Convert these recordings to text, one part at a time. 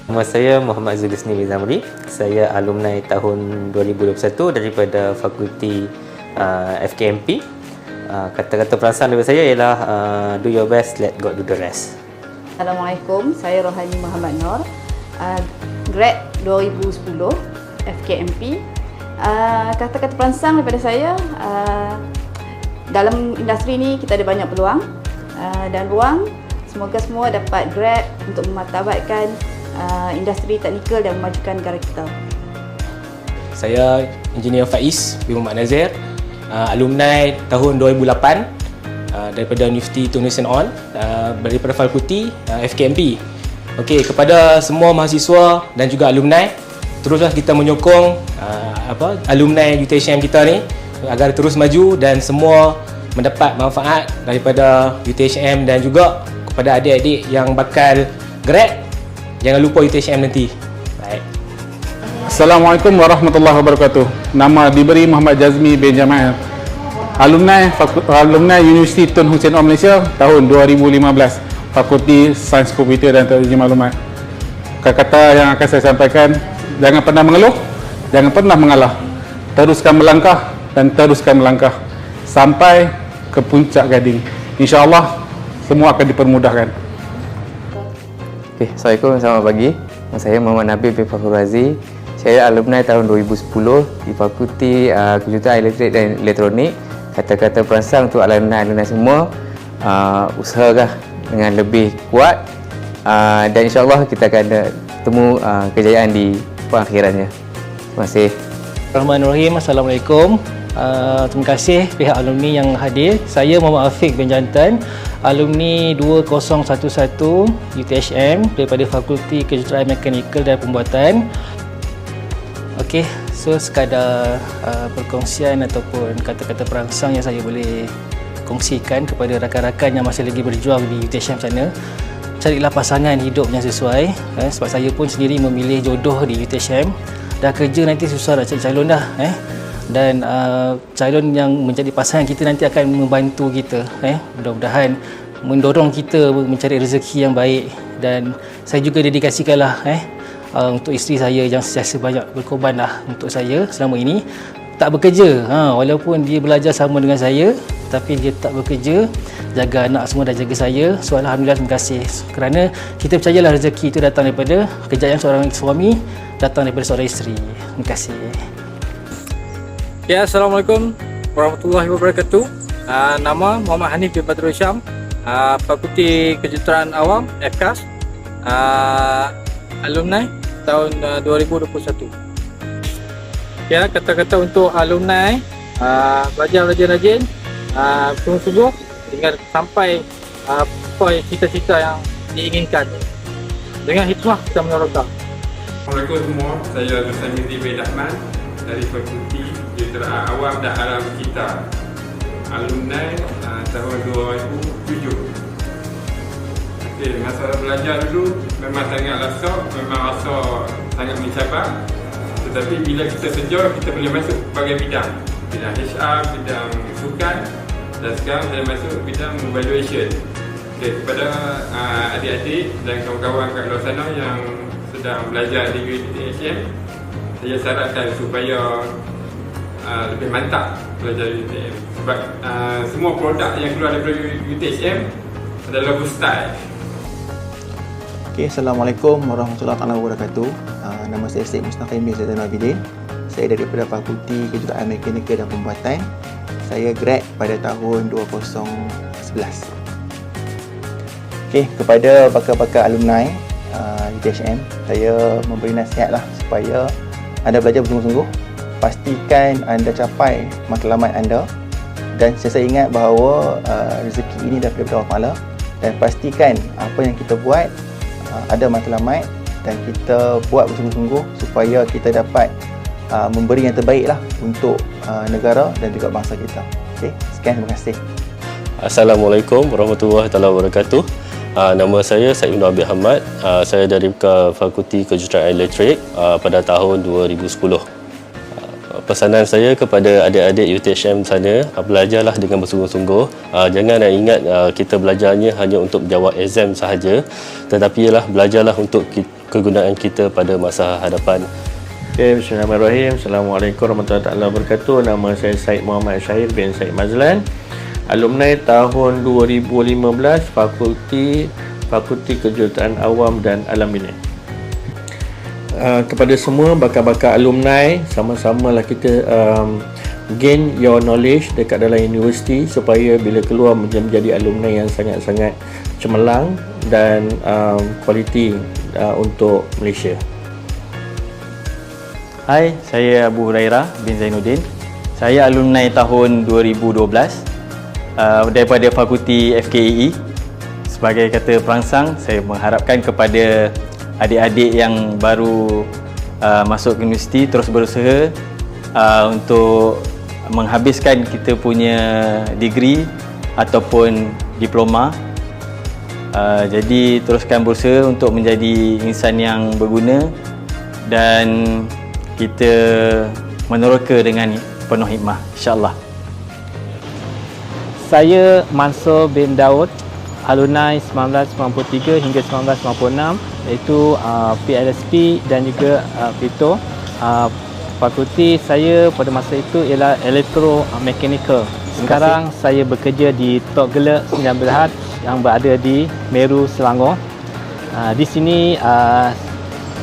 Nama saya Muhammad Zulisni Zamri. Saya alumni tahun 2021 daripada Fakulti FKMP. Kata-kata perasaan daripada saya ialah do your best, let God do the rest. Assalamualaikum, saya Rohani Muhammad Nur, grad 2010 FKMP. Kata-kata perangsang daripada saya, dalam industri ni kita ada banyak peluang dan ruang. Semoga semua dapat grad untuk memartabatkan industri teknikal dan memajukan negara kita. Saya Engineer Faiz bin Muhammad Nazir, alumni tahun 2008 daripada Universiti Tun Hussein On, daripada Fakulti FKMP. Okey, kepada semua mahasiswa dan juga alumni, teruslah kita menyokong alumni UTHM kita ni agar terus maju dan semua mendapat manfaat daripada UTHM, dan juga kepada adik-adik yang bakal grad, jangan lupa UTHM nanti. Baik. Assalamualaikum warahmatullahi wabarakatuh. Nama diberi Muhammad Jazmi bin Jamal. Alumni Universiti Tun Hussein On Malaysia tahun 2015, Fakulti Sains Komputer dan Teknologi Maklumat. Kata-kata yang akan saya sampaikan, jangan pernah mengeluh, jangan pernah mengalah. Teruskan melangkah dan teruskan melangkah sampai ke puncak gading. InsyaAllah semua akan dipermudahkan. Okay, Assalamualaikum, selamat pagi. Saya Muhammad Nabil bin Fakhur Razi. Saya alumni tahun 2010 di Fakulti Kejuruteraan Elektrik dan Elektronik. Kata-kata perangsang untuk alumni semua, usahakan dengan lebih kuat, dan insyaAllah kita akan temu kejayaan di pengakhirannya. Terima kasih. Bismillahirrahmanirrahim. Assalamualaikum. Terima kasih pihak alumni yang hadir. Saya Muhammad Afiq bin Jantan, alumni 2011 UTHM daripada Fakulti Kejuruteraan Mekanikal dan Pembuatan. Okey, so sekadar perkongsian ataupun kata-kata perangsang yang saya boleh kongsikan kepada rakan-rakan yang masih lagi berjuang di UTHM sana. Carilah pasangan hidup yang sesuai, sebab saya pun sendiri memilih jodoh di UTHM. Dah kerja nanti susah nak cari calon dah, dan calon yang menjadi pasangan kita nanti akan membantu kita, mudah-mudahan mendorong kita mencari rezeki yang baik. Dan saya juga dedikasikanlah untuk isteri saya yang sentiasa banyak berkorbanlah untuk saya selama ini. Tak bekerja, walaupun dia belajar sama dengan saya, tapi dia tak bekerja, jaga anak semua dan jaga saya. So alhamdulillah, terima kasih, kerana kita percayalah rezeki itu datang daripada kejayaan seorang suami, datang daripada seorang isteri. Terima kasih. Ya, Assalamualaikum warahmatullahi wabarakatuh. Nama Muhammad Hanif bin Badrul Syam, Fakulti Kejuruteraan Awam FKAS, alumni tahun 2021. Ya, kata-kata untuk alumni, belajar rajin-rajin, sungguh-sungguh hingga sampai poin cita-cita yang diinginkan. Dengan hikmah kita menyorokan. Assalamualaikum semua, saya Ustaz Mizzi bin Rahman dari Fakulti Kejuruteraan Awam dan Alam Sekitar, alumni tahun 2007. Okay, masa belajar dulu memang sangat sok, memang rasa sangat mencabar. Tetapi bila kita sejauh, kita boleh masuk berbagai bidang HR, bidang sukan, dan sekarang saya masuk bidang valuation. Okay, kepada adik-adik dan kawan-kawan kat luar sana yang sedang belajar di UTHM, saya sarankan supaya lebih mantap belajar di UTHM, sebab semua produk yang keluar daripada UTHM adalah style. Okay, Assalamualaikum warahmatullahi wabarakatuh. Nama saya Syed Mustaqim bin Zaidul Abidin. Saya daripada Fakulti Kejuruteraan Mekanikal dan Pembuatan. Saya grad pada tahun 2011. Okay, kepada bakal-bakal alumni UTHM, saya memberi nasihatlah supaya anda belajar bersungguh-sungguh. Pastikan anda capai matlamat anda, dan saya ingat bahawa rezeki ini daripada Allah Taala, dan pastikan apa yang kita buat ada matlamat, dan kita buat bersungguh-sungguh supaya kita dapat memberi yang terbaik lah untuk negara dan juga bangsa kita. Okay, sekian, terima kasih. Assalamualaikum warahmatullahi wabarakatuh. Nama saya Syed bin Abid Ahmad. Saya dari Fakulti Kejuruteraan Elektrik pada tahun 2010. Pesanan saya kepada adik-adik UTHM sana, belajarlah dengan bersungguh-sungguh. Jangan ingat kita belajarnya hanya untuk menjawab exam sahaja, tetapi ialah belajarlah untuk kegunaan kita pada masa hadapan. Okay, bismillahirrahmanirrahim. Assalamualaikum warahmatullahi wabarakatuh. Nama saya Syed Muhammad Syahir bin Syed Mazlan. Alumni tahun 2015 Fakulti Kejuruteraan Awam dan Alam Bina. Kepada semua bakal-bakal alumni, sama-samalah kita gain your knowledge dekat dalam universiti supaya bila keluar menjadi alumni yang sangat-sangat cemerlang dan kualiti untuk Malaysia. Hai, saya Abu Hurairah bin Zainuddin. Saya alumni tahun 2012 daripada Fakulti FKAE. Sebagai kata perangsang, saya mengharapkan kepada adik-adik yang baru masuk ke universiti terus berusaha untuk menghabiskan kita punya degree ataupun diploma. Jadi teruskan berusaha untuk menjadi insan yang berguna dan kita meneroka dengan penuh hikmah, insya-Allah. Saya Mansur bin Daud, alumni 1993 hingga 1996, iaitu PLSP dan juga PITO. Fakulti saya pada masa itu ialah Elektromechanical. Sekarang saya bekerja di Tok Gelek 9 Berhad yang berada di Meru, Selangor. Di sini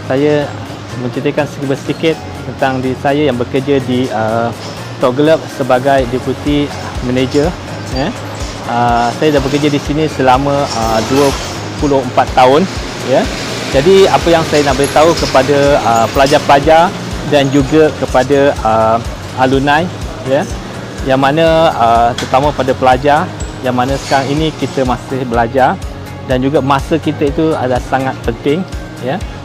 saya menceritakan sedikit tentang diri saya yang bekerja di Tok Gelek sebagai Deputy Manager. Saya dah bekerja di sini selama 24 tahun. Jadi apa yang saya nak beritahu kepada pelajar-pelajar dan juga kepada alumni, yang mana terutama pada pelajar yang mana sekarang ini kita masih belajar dan juga masa kita itu adalah sangat penting.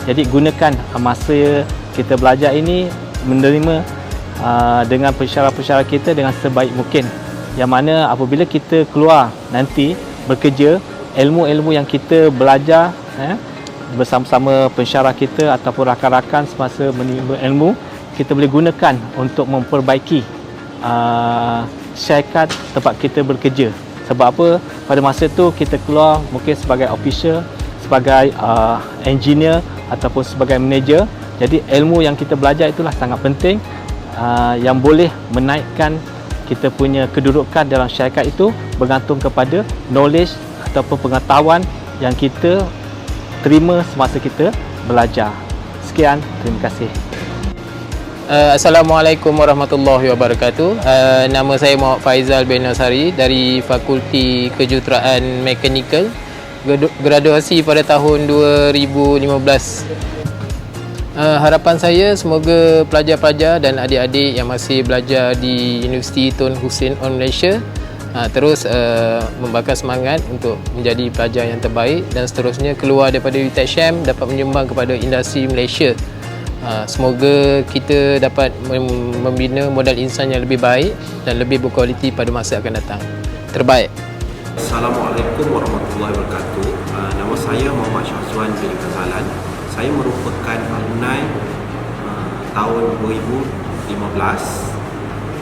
Jadi gunakan masa kita belajar ini menerima dengan persyarat-persyarat kita dengan sebaik mungkin. Yang mana apabila kita keluar nanti bekerja, ilmu-ilmu yang kita belajar bersama-sama pensyarah kita ataupun rakan-rakan semasa menimba ilmu, kita boleh gunakan untuk memperbaiki syarikat tempat kita bekerja. Sebab apa? Pada masa itu kita keluar mungkin sebagai official, sebagai engineer ataupun sebagai manager. Jadi ilmu yang kita belajar itulah sangat penting, yang boleh menaikkan kita punya kedudukan dalam syarikat itu bergantung kepada knowledge ataupun pengetahuan yang kita terima semasa kita belajar. Sekian, terima kasih. Assalamualaikum warahmatullahi wabarakatuh. Nama saya Muhammad Faizal bin Nasari dari Fakulti Kejuruteraan Mechanical. Graduasi pada tahun 2015. Harapan saya semoga pelajar-pelajar dan adik-adik yang masih belajar di Universiti Tun Hussein On Malaysia terus membakar semangat untuk menjadi pelajar yang terbaik dan seterusnya keluar daripada UiTM dapat menyumbang kepada industri Malaysia. Semoga kita dapat membina modal insan yang lebih baik dan lebih berkualiti pada masa akan datang. Terbaik. Assalamualaikum warahmatullahi wabarakatuh. Nama saya Muhammad Syahzuan bin Fazalan. Saya merupakan alumni tahun 2015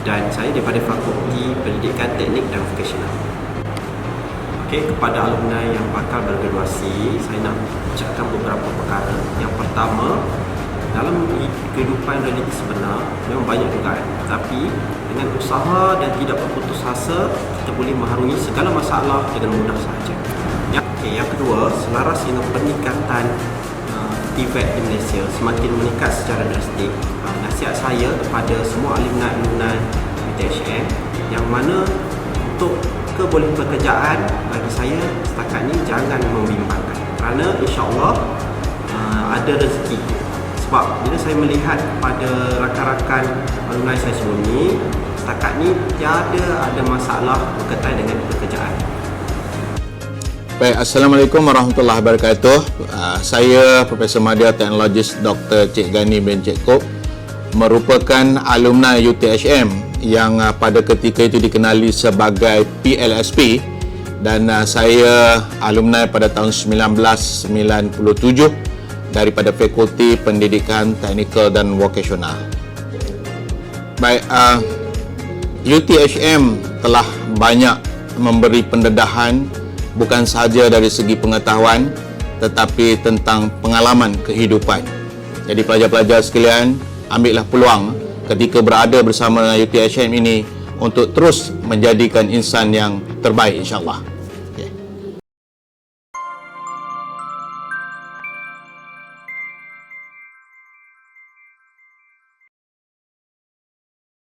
dan saya daripada Fakulti Pendidikan Teknik dan Vokasional. Okey, kepada alumni yang bakal bergraduasi, saya nak ucapkan beberapa perkara. Yang pertama, dalam kehidupan realiti sebenar memang banyak dugaan, tapi dengan usaha dan tidak berputus asa, kita boleh mengharungi segala masalah dengan mudah sahaja. Yang kedua, selaras dengan peningkatan TVET di Malaysia semakin meningkat secara drastik, nasihat saya kepada semua alumni UiTM yang mana untuk kebolehan pekerjaan bagi saya setakat ni jangan membimbangkan, kerana insya-Allah ada rezeki. Sebab bila saya melihat pada rakan-rakan alumni saya sebelum ni, setakat ni tiada ada masalah berkaitan dengan pekerjaan. Baik, Assalamualaikum warahmatullahi wabarakatuh. Saya Profesor Madya Teknologis Dr. Cik Gani bin Cik Kop, merupakan alumni UiTM yang pada ketika itu dikenali sebagai PLSP, dan saya alumni pada tahun 1997 daripada Fakulti Pendidikan Teknikal dan Vokasional. Baik, UiTM telah banyak memberi pendedahan bukan sahaja dari segi pengetahuan tetapi tentang pengalaman kehidupan. Jadi pelajar-pelajar sekalian, ambillah peluang ketika berada bersama dengan UTHM ini untuk terus menjadikan insan yang terbaik, insya-Allah.